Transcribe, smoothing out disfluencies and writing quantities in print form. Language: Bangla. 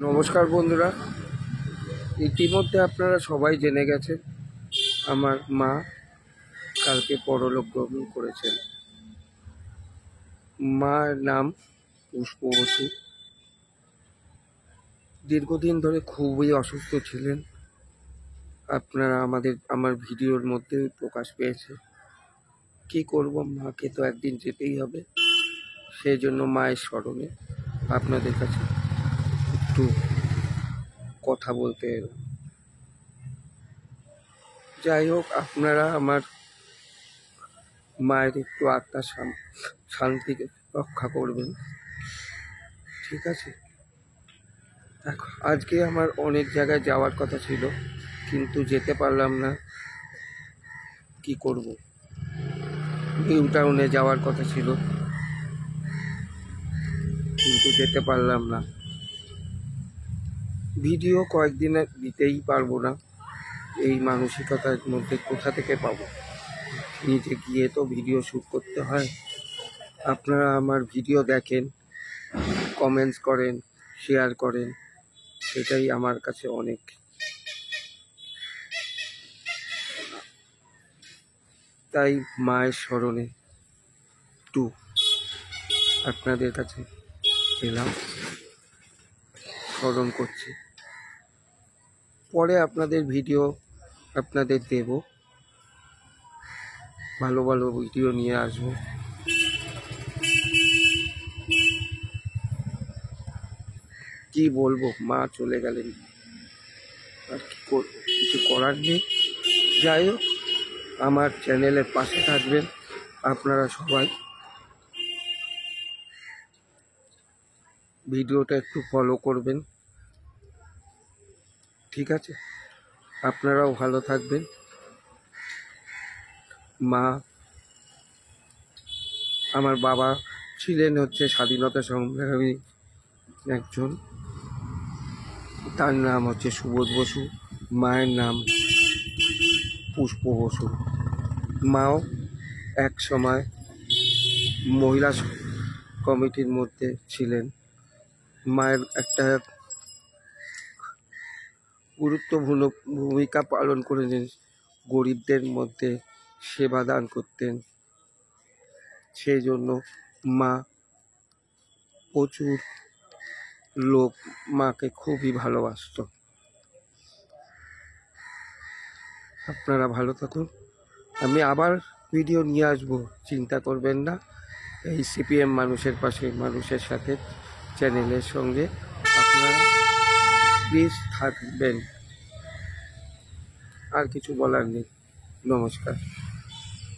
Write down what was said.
নমস্কার বন্ধুরা, ইতিমধ্যে আপনারা সবাই জেনে গেছেন আমার মা কালকে পরলোক গমন করেছেন। মার নাম পুষ্প বসু। দীর্ঘদিন ধরে খুবই অসুস্থ ছিলেন। আপনারা আমার ভিডিওর মধ্যে প্রকাশ পেয়েছে। কি করব, মাকে তো একদিন যেতেই হবে। সেই জন্য মায়ের স্মরণে আপনাদের কাছে একটু কথা বলতে এলাম। যাই হোক, আপনারা আমার মায়ের একটু আত্মার শান্তিকে রক্ষা করবেন, ঠিক আছে? আজকে আমার অনেক জায়গায় যাওয়ার কথা ছিল, কিন্তু যেতে পারলাম না। কি করব, নিউ টাউনে যাওয়ার কথা ছিল, কিন্তু যেতে পারলাম না। ভিডিও কয়েকদিনে দিতেই পারবো না, এই মানসিকতার মধ্যে কোথা থেকে পাবো? নিজে গিয়ে তো ভিডিও শ্যুট করতে হয়। আপনারা আমার ভিডিও দেখেন, কমেন্টস করেন, শেয়ার করেন, সেটাই আমার কাছে অনেক। তাই মায়ের স্মরণে একটু আপনাদের কাছে এলাম, স্মরণ করছি। পরে আপনাদের ভিডিও আপনাদের দেব, ভালো ভালো ভিডিও নিয়ে আসবো। কি বলবো, মা চলে গেলেন, আর কি করবো, কিছু করার নেই। যাই হোক, আমার চ্যানেলের পাশে থাকবেন আপনারা সবাই। ভিডিওটা একটু ফলো করবেন, ঠিক আছে? আপনারাও ভালো থাকবেন। মা, আমার বাবা ছিলেন স্বাধীনতা সংগ্রামী একজন, তার নাম সুবোধ বসু, মায়ের নাম পুষ্প বসু। মাও এক সময় মহিলা কমিটির মধ্যে ছিলেন। মায়ের একটা গুরুত্বপূর্ণ ভূমিকা পালন করেছেন, গরিবদের মধ্যে সেবা দান করতেন। সেই জন্য মা, প্রচুর লোক মাকে খুবই ভালোবাসত। আপনারা ভালো থাকুন, আমি আবার ভিডিও নিয়ে আসবো, চিন্তা করবেন না। এই সিপিএম মানুষের পাশে, মানুষের সাথে চ্যানেলের সঙ্গে আপনারা প্লিজ থাকবেন। আর কিছু বলার নেই। নমস্কার।